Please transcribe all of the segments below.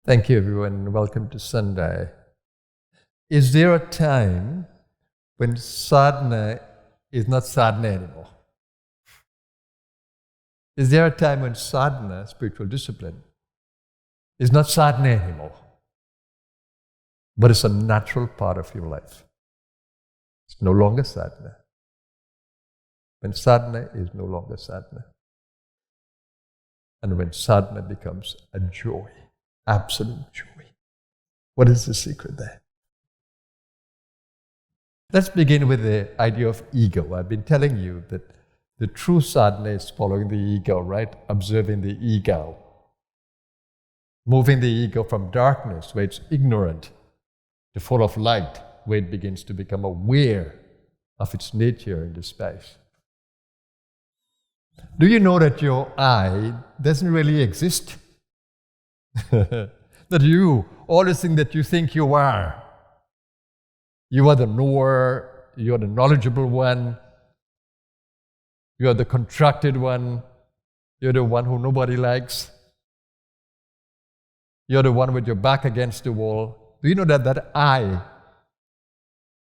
Thank you, everyone, and welcome to Sunday. Is there a time when sadhana is not sadhana anymore? Is there a time when sadhana, spiritual discipline, is not sadhana anymore, but it's a natural part of your life? It's no longer sadhana. When sadhana is no longer sadhana. And when sadhana becomes a joy, absolute joy. What is the secret there? Let's begin with the idea of ego. I've been telling you that the true sadhana is following the ego, right? Observing the ego. Moving the ego from darkness, where it's ignorant, to full of light, where it begins to become aware of its nature in this space. Do you know that your I doesn't really exist? That you, all the things that you think you are the knower, you are the knowledgeable one, you are the contracted one, you're the one who nobody likes, you're the one with your back against the wall. Do you know that that I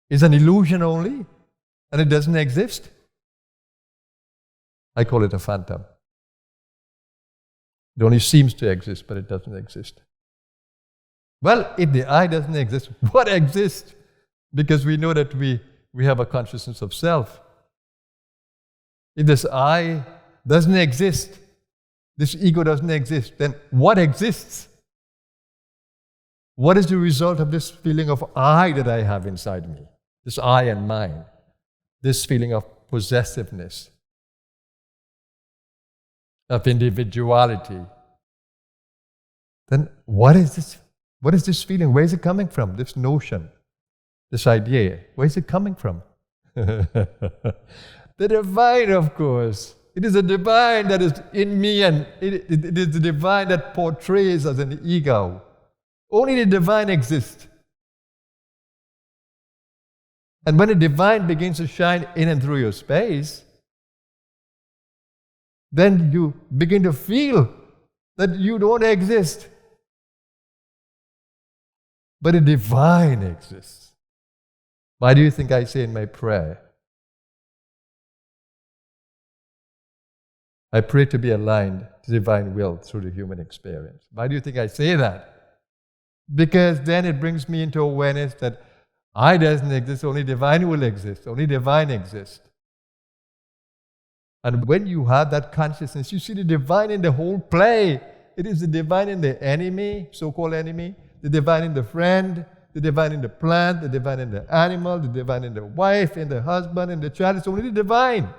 is an illusion only, and it doesn't exist? I call it a phantom. It only seems to exist, but it doesn't exist. Well, if the I doesn't exist, what exists? Because we know that we have a consciousness of self. If this I doesn't exist, this ego doesn't exist, then what exists? What is the result of this feeling of I that I have inside me? This I and mine. This feeling of possessiveness, of individuality. Then what is this? What is this feeling? Where is it coming from? This notion, this idea. Where is it coming from? The divine, of course. It is the divine that is in me, and it is the divine that portrays as an ego. Only the divine exists. And when the divine begins to shine in and through your space, then you begin to feel that you don't exist. But the divine exists. Why do you think I say in my prayer? I pray to be aligned to divine will through the human experience. Why do you think I say that? Because then it brings me into awareness that I doesn't exist, only divine will exist, only divine exists. And when you have that consciousness, you see the divine in the whole play. It is the divine in the enemy, so-called enemy, the divine in the friend, the divine in the plant, the divine in the animal, the divine in the wife, in the husband, in the child. It's only the divine.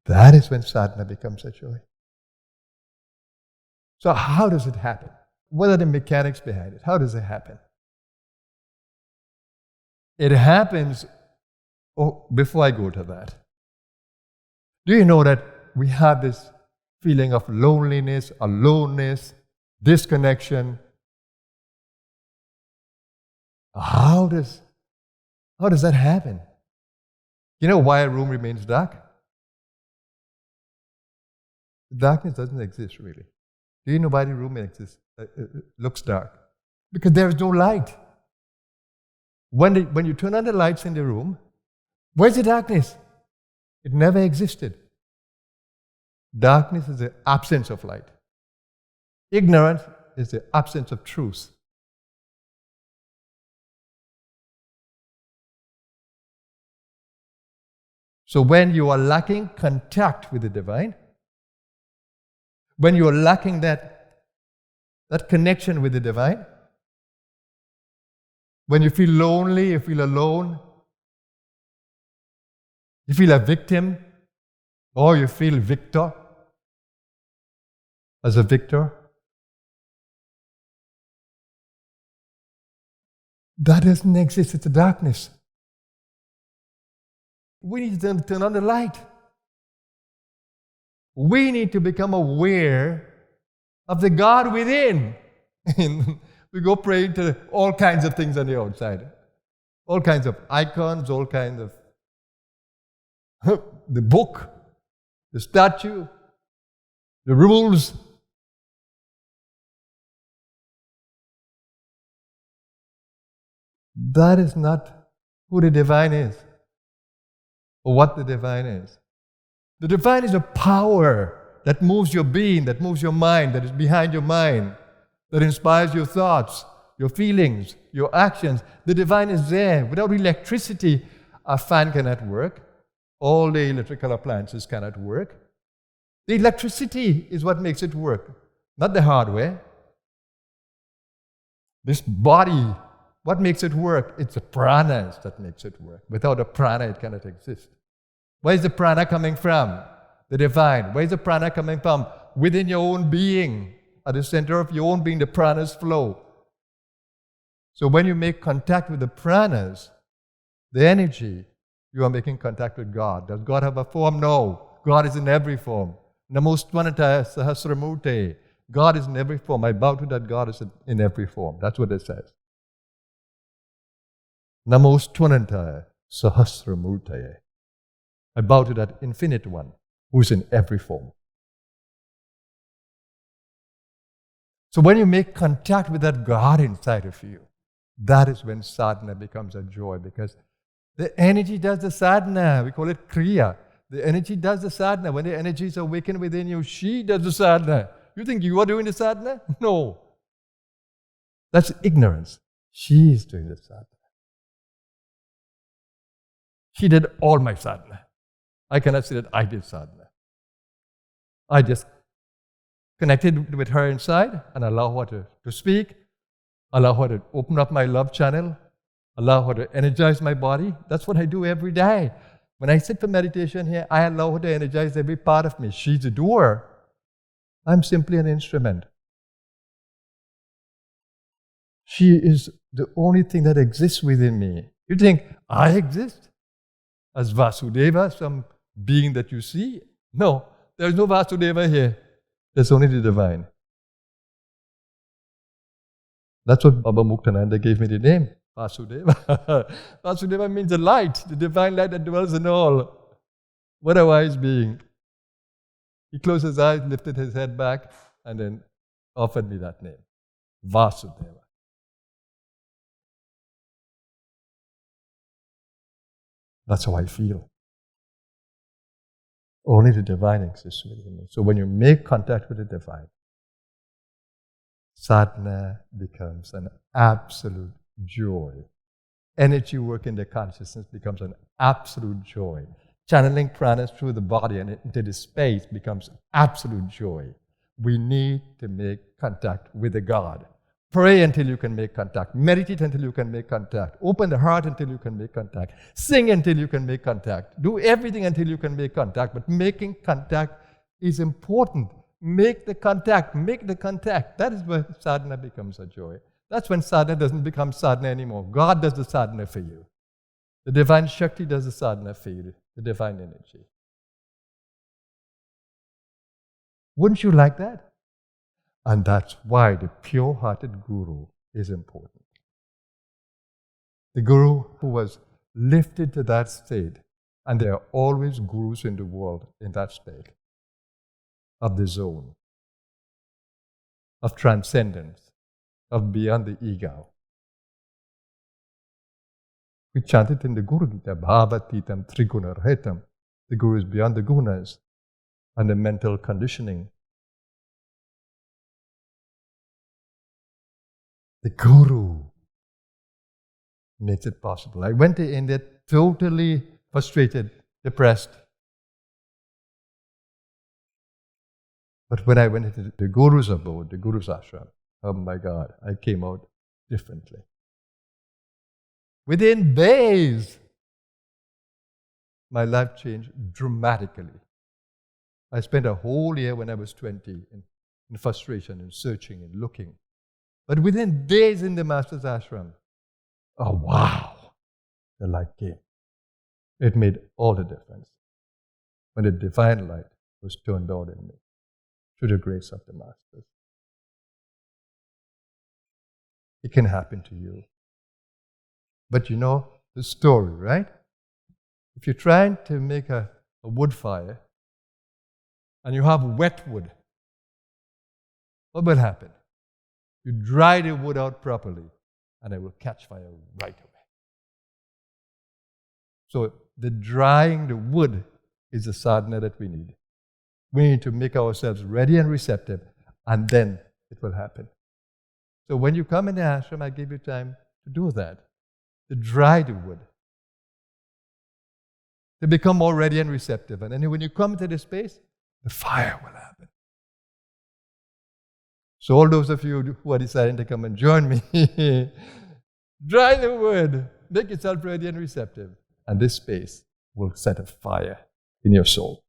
That is when sadhana becomes a joy. So how does it happen? What are the mechanics behind it? How does it happen? It happens, before I go to that, do you know that we have this feeling of loneliness, aloneness, disconnection? How does that happen? You know why a room remains dark? Darkness doesn't exist really. Do you know why the room looks dark? Because there is no light. When you turn on the lights in the room, where's the darkness? It never existed. Darkness is the absence of light. Ignorance is the absence of truth. So when you are lacking contact with the divine, when you are lacking that connection with the divine, when you feel lonely, you feel alone, you feel a victim, or you feel victor, as a victor, that doesn't exist. It's a darkness. We need to turn on the light. We need to become aware of the God within. We go praying to all kinds of things on the outside. All kinds of icons, all kinds of the book, the statue, the rules. That is not who the divine is, or what the divine is. The divine is a power that moves your being, that moves your mind, that is behind your mind, that inspires your thoughts, your feelings, your actions. The divine is there. Without electricity, a fan cannot work. All the electrical appliances cannot work. The electricity is what makes it work, not the hardware. This body, what makes it work? It's the pranas that makes it work. Without a prana, it cannot exist. Where is the prana coming from? The divine. Where is the prana coming from? Within your own being. At the center of your own being, the pranas flow. So when you make contact with the pranas, the energy, you are making contact with God. Does God have a form? No. God is in every form. Namostvanataya sahasramurte. God is in every form. I bow to that God is in every form. That's what it says. Namostvanataya sahasramurte. I bow to that infinite one who is in every form. So when you make contact with that God inside of you, that is when sadhana becomes a joy, because the energy does the sadhana. We call it kriya. The energy does the sadhana. When the energy is awakened within you, she does the sadhana. You think you are doing the sadhana? No. That's ignorance. She is doing the sadhana. She did all my sadhana. I cannot say that I did sadhana. I just connected with her inside and allow her to speak, allow her to open up my love channel, allow her to energize my body. That's what I do every day. When I sit for meditation here, I allow her to energize every part of me. She's a doer. I'm simply an instrument. She is the only thing that exists within me. You think I exist as Vasudeva, some being that you see? No, there's no Vasudeva here. There's only the divine. That's what Baba Muktananda gave me the name, Vasudeva. Vasudeva means the light, the divine light that dwells in all. What a wise being. He closed his eyes, lifted his head back, and then offered me that name, Vasudeva. That's how I feel. Only the divine exists within me. So when you make contact with the divine, sadhana becomes an absolute joy. Energy work in the consciousness becomes an absolute joy. Channeling pranas through the body and into the space becomes absolute joy. We need to make contact with the God. Pray until you can make contact. Meditate until you can make contact. Open the heart until you can make contact. Sing until you can make contact. Do everything until you can make contact. But making contact is important. Make the contact. Make the contact. That is where sadhana becomes a joy. That's when sadhana doesn't become sadhana anymore. God does the sadhana for you. The divine Shakti does the sadhana for you. The divine energy. Wouldn't you like that? And that's why the pure-hearted Guru is important. The Guru who was lifted to that state, and there are always Gurus in the world in that state, of the zone, of transcendence, of beyond the ego. We chant it in the Guru Gita, Bhavatitam Trigunarhetam. The Guru is beyond the gunas and the mental conditioning. The Guru makes it possible. I went to India totally frustrated, depressed. But when I went into the Guru's abode, the Guru's ashram, oh my God, I came out differently. Within days, my life changed dramatically. I spent a whole year when I was 20 in frustration and searching and looking. But within days in the Master's ashram, oh wow, the light came. It made all the difference when the divine light was turned on in me through the grace of the Masters. It can happen to you. But you know the story, right? If you're trying to make a wood fire and you have wet wood, what will happen? You dry the wood out properly, and it will catch fire right away. So the drying the wood is the sadhana that we need. We need to make ourselves ready and receptive, and then it will happen. So when you come in the ashram, I give you time to do that, to dry the wood, to become more ready and receptive. And then when you come into this space, the fire will happen. So all those of you who are deciding to come and join me, dry the wood, make yourself ready and receptive, and this space will set a fire in your soul.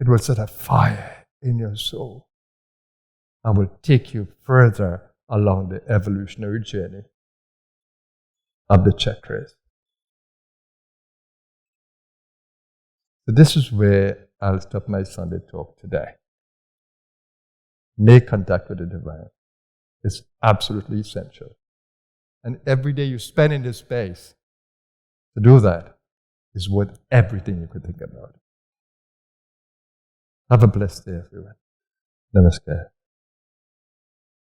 It will set a fire in your soul and will take you further along the evolutionary journey of the chakras. So this is where I'll stop my Sunday talk today. Make contact with the divine. It's absolutely essential. And every day you spend in this space to do that is worth everything you could think about. Have a blessed day, everyone. Namaskar.